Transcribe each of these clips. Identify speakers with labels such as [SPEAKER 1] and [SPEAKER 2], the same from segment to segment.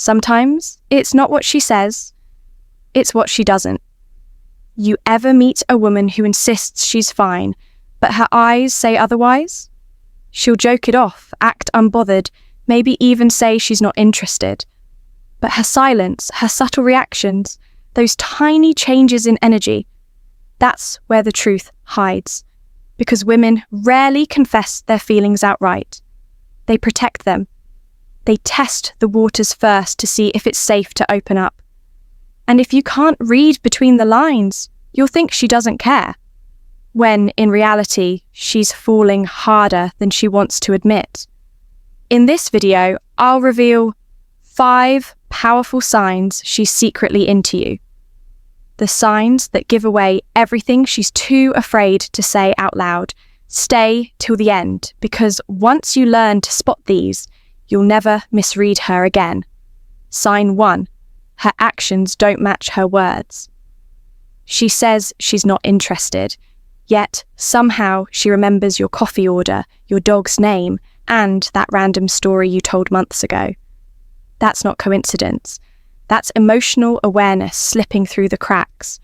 [SPEAKER 1] Sometimes it's not what she says, it's what she doesn't. You ever meet a woman who insists she's fine, but her eyes say otherwise? She'll joke it off, act unbothered, maybe even say she's not interested. But her silence, her subtle reactions, those tiny changes in energy, that's where the truth hides. Because women rarely confess their feelings outright. They protect them. They test the waters first to see if it's safe to open up. And if you can't read between the lines, you'll think she doesn't care, when in reality, she's falling harder than she wants to admit. In this video, I'll reveal 5 powerful signs she's secretly into you. The signs that give away everything she's too afraid to say out loud. Stay till the end, because once you learn to spot these, you'll never misread her again. Sign 1. Her actions don't match her words. She says she's not interested, yet somehow she remembers your coffee order, your dog's name, and that random story you told months ago. That's not coincidence. That's emotional awareness slipping through the cracks.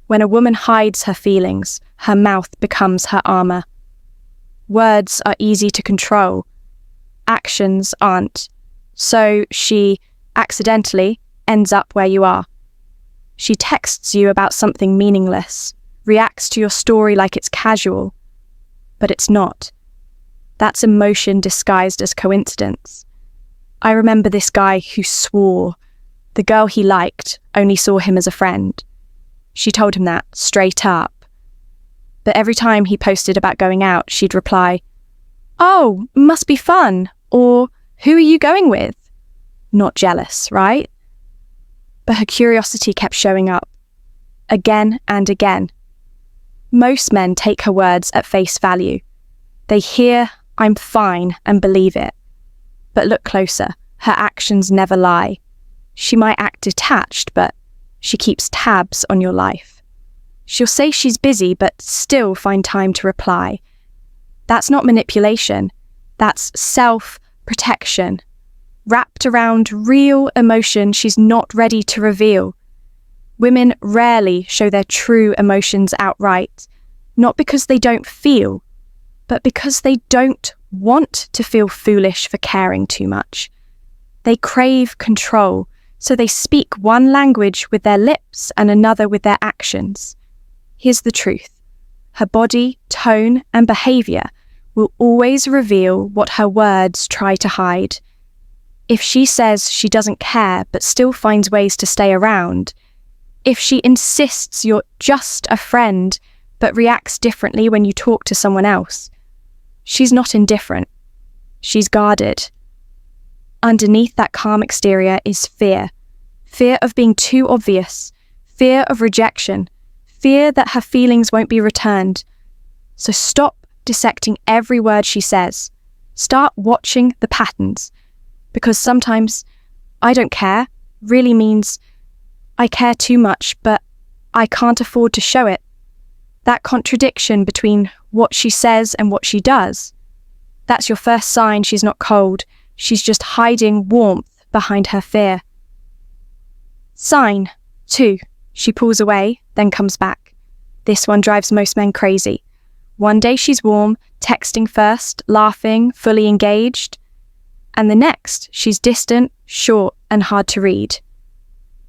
[SPEAKER 1] When a woman hides her feelings, her mouth becomes her armor. Words are easy to control. Actions aren't. So she accidentally ends up where you are. She texts you about something meaningless, reacts to your story like it's casual, but it's not. That's emotion disguised as coincidence. I remember this guy who swore the girl he liked only saw him as a friend. She told him that straight up. But every time he posted about going out, she'd reply, "Oh, must be fun," or "Who are you going with?" Not jealous, right? But her curiosity kept showing up, again and again. Most men take her words at face value. They hear, "I'm fine," and believe it. But look closer, her actions never lie. She might act detached, but she keeps tabs on your life. She'll say she's busy, but still find time to reply. That's not manipulation. That's self-protection, wrapped around real emotion she's not ready to reveal. Women rarely show their true emotions outright, not because they don't feel, but because they don't want to feel foolish for caring too much. They crave control, so they speak one language with their lips and another with their actions. Here's the truth. Her body, tone, and behavior will always reveal what her words try to hide. If she says she doesn't care but still finds ways to stay around, if she insists you're just a friend but reacts differently when you talk to someone else, she's not indifferent. She's guarded. Underneath that calm exterior is fear. Fear of being too obvious. Fear of rejection. Fear that her feelings won't be returned. So stop dissecting every word she says. Start watching the patterns. Because sometimes, "I don't care" really means, "I care too much, but I can't afford to show it." That contradiction between what she says and what she does, that's your first sign she's not cold. She's just hiding warmth behind her fear. Sign 2. She pulls away, then comes back. This one drives most men crazy. One day she's warm, texting first, laughing, fully engaged. And the next, she's distant, short, and hard to read.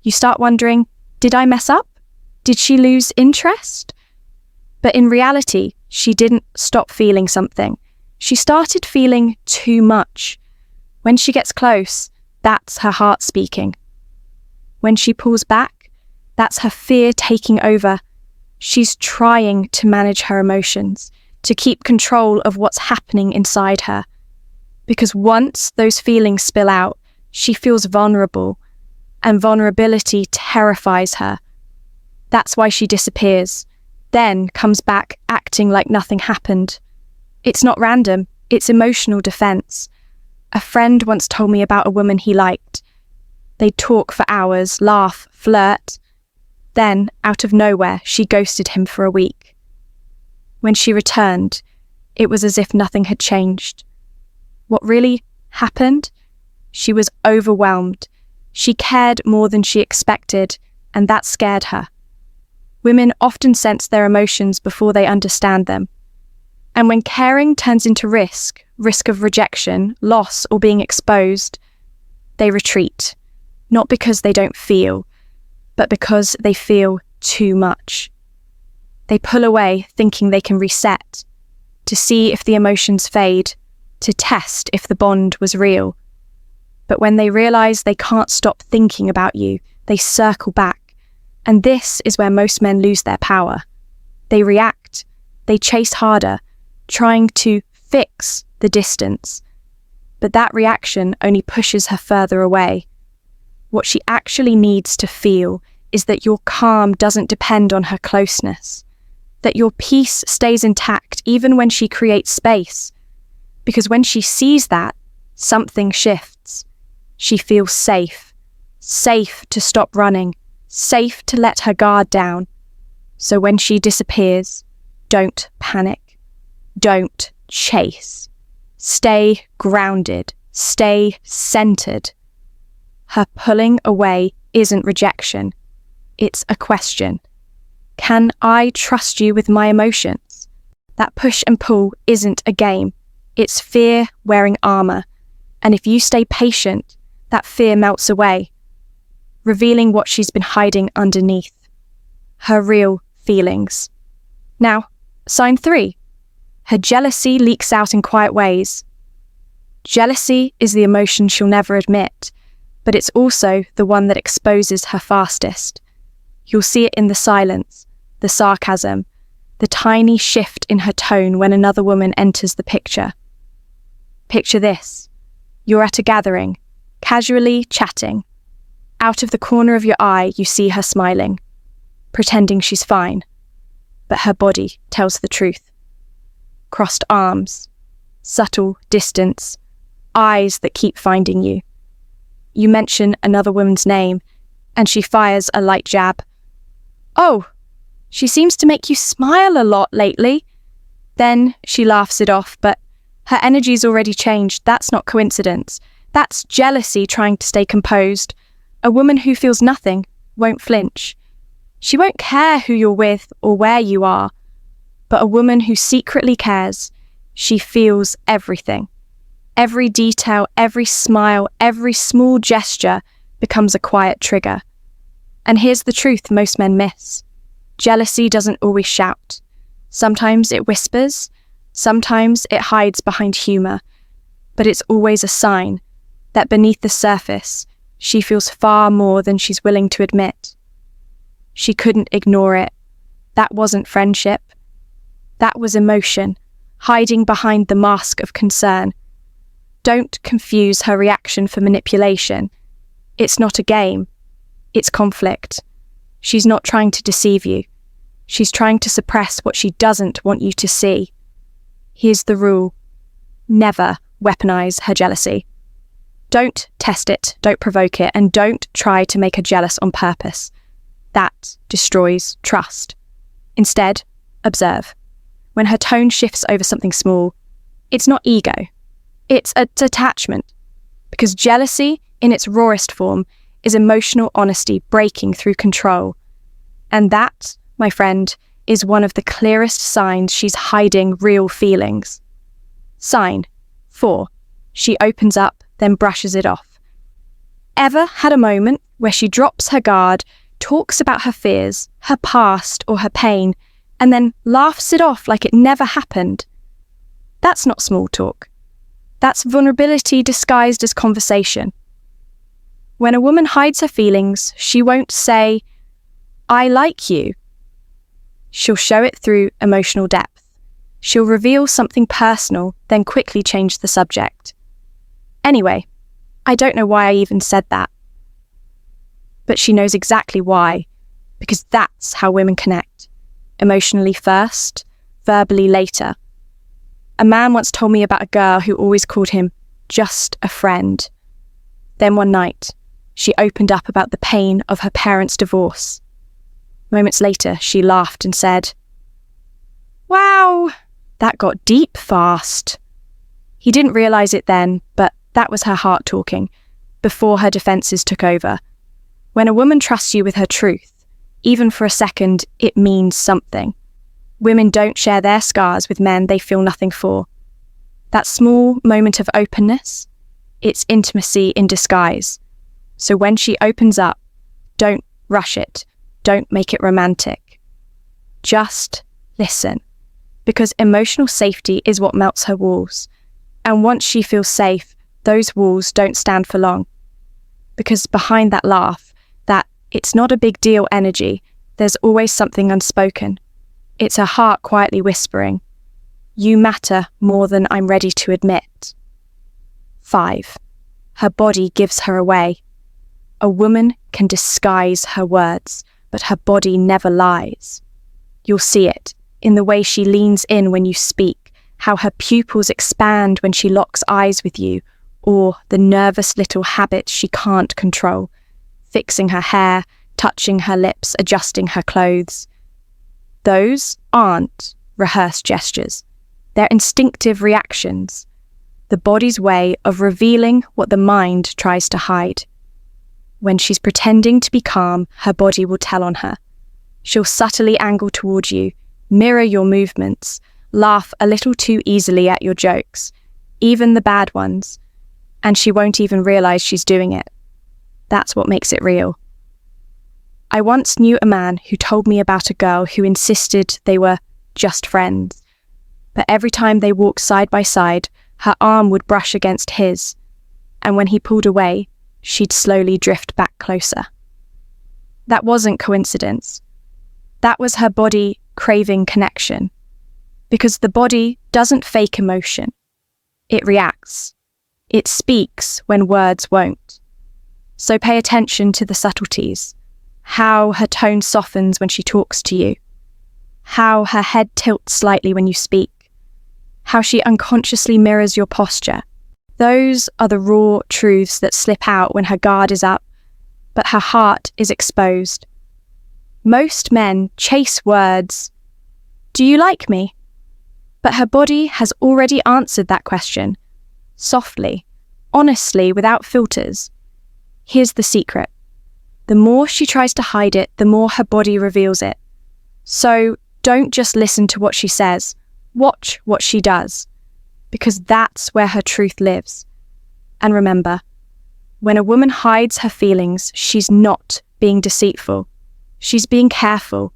[SPEAKER 1] You start wondering, did I mess up? Did she lose interest? But in reality, she didn't stop feeling something. She started feeling too much. When she gets close, that's her heart speaking. When she pulls back, that's her fear taking over. She's trying to manage her emotions, to keep control of what's happening inside her. Because once those feelings spill out, she feels vulnerable, and vulnerability terrifies her. That's why she disappears, then comes back acting like nothing happened. It's not random, it's emotional defense. A friend once told me about a woman he liked. They'd talk for hours, laugh, flirt. Then, out of nowhere, she ghosted him for a week. When she returned, it was as if nothing had changed. What really happened? She was overwhelmed. She cared more than she expected, and that scared her. Women often sense their emotions before they understand them. And when caring turns into risk of rejection, loss, or being exposed, they retreat, not because they don't feel, but because they feel too much. They pull away thinking they can reset, to see if the emotions fade, to test if the bond was real. But when they realize they can't stop thinking about you, they circle back. And this is where most men lose their power. They react, they chase harder, trying to fix the distance. But that reaction only pushes her further away. What she actually needs to feel is that your calm doesn't depend on her closeness, that your peace stays intact even when she creates space. Because when she sees that, something shifts. She feels safe, safe to stop running, safe to let her guard down. So when she disappears, don't panic, don't chase. Stay grounded, stay centered. Her pulling away isn't rejection, it's a question. Can I trust you with my emotions? That push and pull isn't a game, it's fear wearing armor. And if you stay patient, that fear melts away, revealing what she's been hiding underneath, her real feelings. Now, sign 3. Her jealousy leaks out in quiet ways. Jealousy is the emotion she'll never admit, but it's also the one that exposes her fastest. You'll see it in the silence, the sarcasm, the tiny shift in her tone when another woman enters the picture. Picture this. You're at a gathering, casually chatting. Out of the corner of your eye, you see her smiling, pretending she's fine. But her body tells the truth. Crossed arms, subtle distance, eyes that keep finding you. You mention another woman's name, and she fires a light jab. Oh, she seems to make you smile a lot lately. Then she laughs it off, but her energy's already changed. That's not coincidence. That's jealousy trying to stay composed. A woman who feels nothing won't flinch. She won't care who you're with or where you are. But a woman who secretly cares, she feels everything. Every detail, every smile, every small gesture becomes a quiet trigger. And here's the truth most men miss. Jealousy doesn't always shout. Sometimes it whispers, sometimes it hides behind humor, but it's always a sign that beneath the surface, she feels far more than she's willing to admit. She couldn't ignore it. That wasn't friendship. That was emotion, hiding behind the mask of concern. Don't confuse her reaction for manipulation. It's not a game. It's conflict. She's not trying to deceive you. She's trying to suppress what she doesn't want you to see. Here's the rule. Never weaponize her jealousy. Don't test it, don't provoke it, and don't try to make her jealous on purpose. That destroys trust. Instead, observe. When her tone shifts over something small, it's not ego. It's a detachment. Because jealousy, in its rawest form, is emotional honesty breaking through control. And that, my friend, is one of the clearest signs she's hiding real feelings. Sign 4. She opens up, then brushes it off. Ever had a moment where she drops her guard, talks about her fears, her past, or her pain, and then laughs it off like it never happened? That's not small talk. That's vulnerability disguised as conversation. When a woman hides her feelings, she won't say, "I like you." She'll show it through emotional depth. She'll reveal something personal, then quickly change the subject. Anyway, I don't know why I even said that. But she knows exactly why, because that's how women connect. Emotionally first, verbally later. A man once told me about a girl who always called him just a friend. Then one night, she opened up about the pain of her parents' divorce. Moments later, she laughed and said, "Wow, that got deep fast." He didn't realize it then, but that was her heart talking. before her defenses took over. When a woman trusts you with her truth, even for a second, it means something. Women don't share their scars with men they feel nothing for. That small moment of openness, it's intimacy in disguise. So when she opens up, don't rush it. Don't make it romantic. Just listen, because emotional safety is what melts her walls. And once she feels safe, those walls don't stand for long. Because behind that laugh, that it's not a big deal energy, there's always something unspoken. It's her heart quietly whispering, "You matter more than I'm ready to admit." 5. Her body gives her away. A woman can disguise her words, but her body never lies. You'll see it in the way she leans in when you speak, how her pupils expand when she locks eyes with you, or the nervous little habits she can't control, fixing her hair, touching her lips, adjusting her clothes. Those aren't rehearsed gestures. They're instinctive reactions, the body's way of revealing what the mind tries to hide. When she's pretending to be calm, her body will tell on her. She'll subtly angle toward you, mirror your movements, laugh a little too easily at your jokes, even the bad ones, and she won't even realize she's doing it. That's what makes it real. I once knew a man who told me about a girl who insisted they were just friends, but every time they walked side by side, her arm would brush against his, and when he pulled away, she'd slowly drift back closer. That wasn't coincidence. That was her body craving connection. Because the body doesn't fake emotion. It reacts. It speaks when words won't. So pay attention to the subtleties. How her tone softens when she talks to you. How her head tilts slightly when you speak. How she unconsciously mirrors your posture. Those are the raw truths that slip out when her guard is up, but her heart is exposed. Most men chase words, "Do you like me?" But her body has already answered that question, softly, honestly, without filters. Here's the secret. The more she tries to hide it, the more her body reveals it. So don't just listen to what she says, watch what she does, because that's where her truth lives. And remember, when a woman hides her feelings, she's not being deceitful. She's being careful,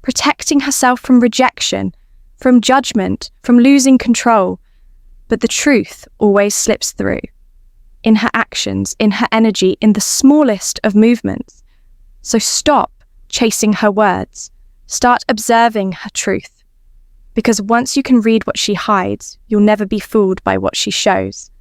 [SPEAKER 1] protecting herself from rejection, from judgment, from losing control. But the truth always slips through. In her actions, in her energy, in the smallest of movements. So stop chasing her words. Start observing her truth. Because once you can read what she hides, you'll never be fooled by what she shows.